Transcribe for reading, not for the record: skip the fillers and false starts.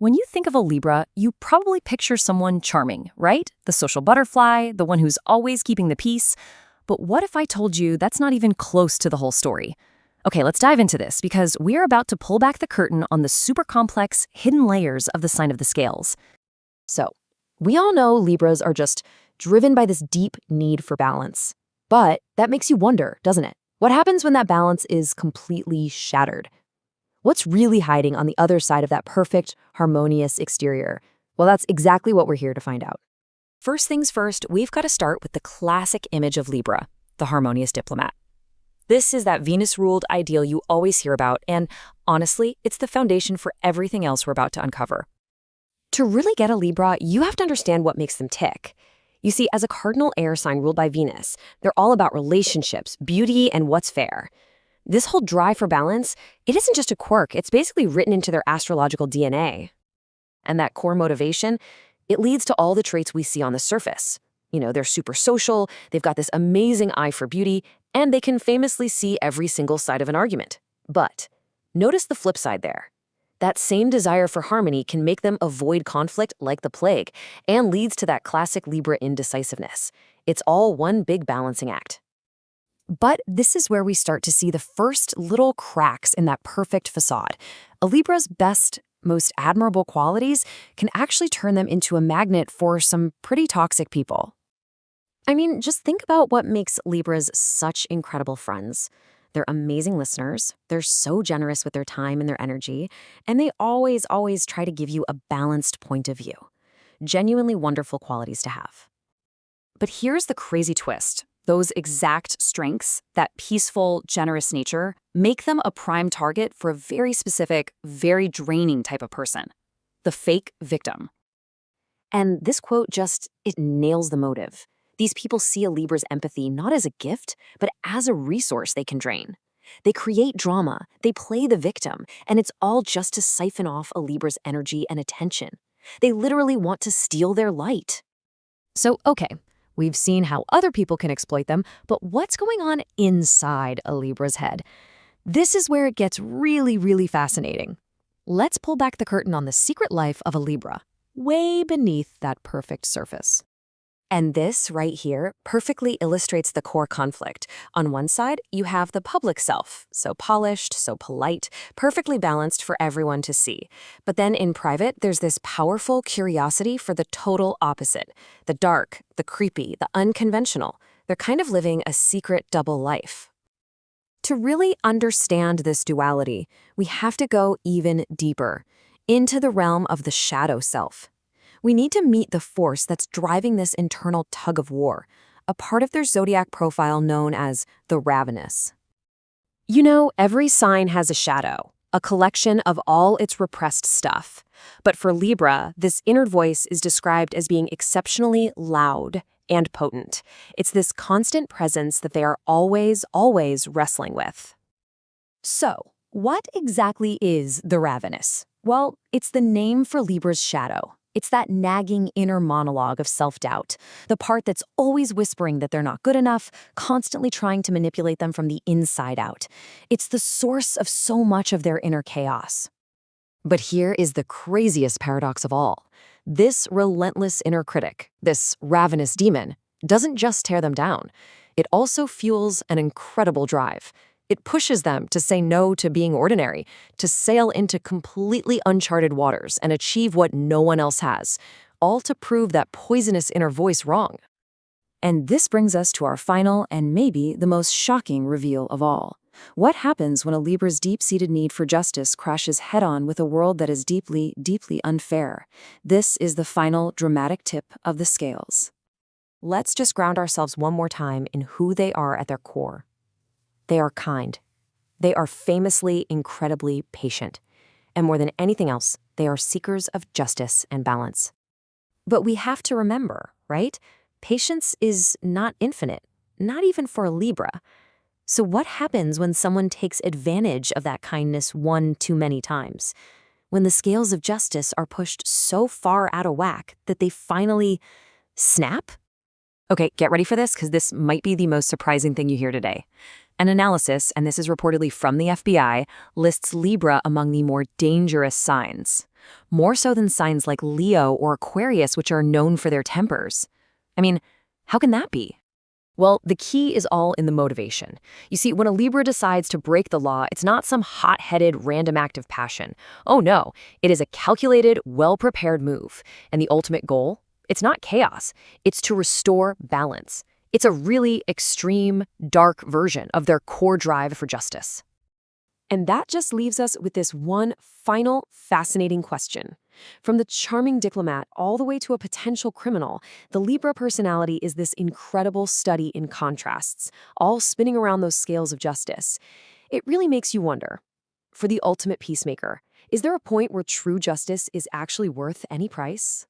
When you think of a Libra, you probably picture someone charming, right? The social butterfly, the one who's always keeping the peace. But what if I told you that's not even close to the whole story? Okay, let's dive into this because we're about to pull back the curtain on the super complex, hidden layers of the sign of the scales. So, we all know Libras are just driven by this deep need for balance. But that makes you wonder, doesn't it? What happens when that balance is completely shattered? What's really hiding on the other side of that perfect, harmonious exterior? Well, that's exactly what we're here to find out. First things first, we've got to start with the classic image of Libra, the harmonious diplomat. This is that Venus-ruled ideal you always hear about, and honestly, it's the foundation for everything else we're about to uncover. To really get a Libra, you have to understand what makes them tick. You see, as a cardinal air sign ruled by Venus, they're all about relationships, beauty, and what's fair. This whole drive for balance, it isn't just a quirk, it's basically written into their astrological DNA. And that core motivation, it leads to all the traits we see on the surface. They're super social, they've got this amazing eye for beauty, and they can famously see every single side of an argument. But notice the flip side there. That same desire for harmony can make them avoid conflict like the plague and leads to that classic Libra indecisiveness. It's all one big balancing act. But this is where we start to see the first little cracks in that perfect facade. A Libra's best, most admirable qualities can actually turn them into a magnet for some pretty toxic people. I mean, just think about what makes Libras such incredible friends. They're amazing listeners, they're so generous with their time and their energy, and they always try to give you a balanced point of view. Genuinely wonderful qualities to have. But here's the crazy twist. Those exact strengths, that peaceful, generous nature, make them a prime target for a very specific, very draining type of person. The fake victim. And this quote it nails the motive. These people see a Libra's empathy not as a gift, but as a resource they can drain. They create drama, they play the victim, and it's all just to siphon off a Libra's energy and attention. They literally want to steal their light. So, okay. We've seen how other people can exploit them, but what's going on inside a Libra's head? This is where it gets really fascinating. Let's pull back the curtain on the secret life of a Libra, way beneath that perfect surface. And this right here perfectly illustrates the core conflict. On one side, you have the public self, so polished, so polite, perfectly balanced for everyone to see. But then in private, there's this powerful curiosity for the total opposite, the dark, the creepy, the unconventional. They're kind of living a secret double life. To really understand this duality, we have to go even deeper, into the realm of the shadow self. We need to meet the force that's driving this internal tug of war, a part of their zodiac profile known as the ravenous. Every sign has a shadow, a collection of all its repressed stuff. But for Libra, this inner voice is described as being exceptionally loud and potent. It's this constant presence that they are always wrestling with. So, what exactly is the ravenous? Well, it's the name for Libra's shadow. It's that nagging inner monologue of self-doubt, the part that's always whispering that they're not good enough, constantly trying to manipulate them from the inside out. It's the source of so much of their inner chaos. But here is the craziest paradox of all. This relentless inner critic, this ravenous demon, doesn't just tear them down. It also fuels an incredible drive. It pushes them to say no to being ordinary, to sail into completely uncharted waters and achieve what no one else has, all to prove that poisonous inner voice wrong. And this brings us to our final and maybe the most shocking reveal of all. What happens when a Libra's deep-seated need for justice crashes head-on with a world that is deeply unfair? This is the final dramatic tip of the scales. Let's just ground ourselves one more time in who they are at their core. They are kind. They are famously incredibly patient. And more than anything else, they are seekers of justice and balance. But we have to remember, right? Patience is not infinite, not even for a Libra. So what happens when someone takes advantage of that kindness one too many times? When the scales of justice are pushed so far out of whack that they finally snap? Okay, get ready for this because this might be the most surprising thing you hear today. An analysis, and this is reportedly from the FBI, lists Libra among the more dangerous signs. more so than signs like Leo or Aquarius, which are known for their tempers. I mean, how can that be? Well, the key is all in the motivation. You see, when a Libra decides to break the law, it's not some hot-headed, random act of passion. Oh no, it is a calculated, well-prepared move. And the ultimate goal? It's not chaos. It's to restore balance. It's a really extreme, dark version of their core drive for justice. And that just leaves us with this one final fascinating question. From the charming diplomat all the way to a potential criminal, the Libra personality is this incredible study in contrasts, all spinning around those scales of justice. It really makes you wonder, for the ultimate peacemaker, is there a point where true justice is actually worth any price?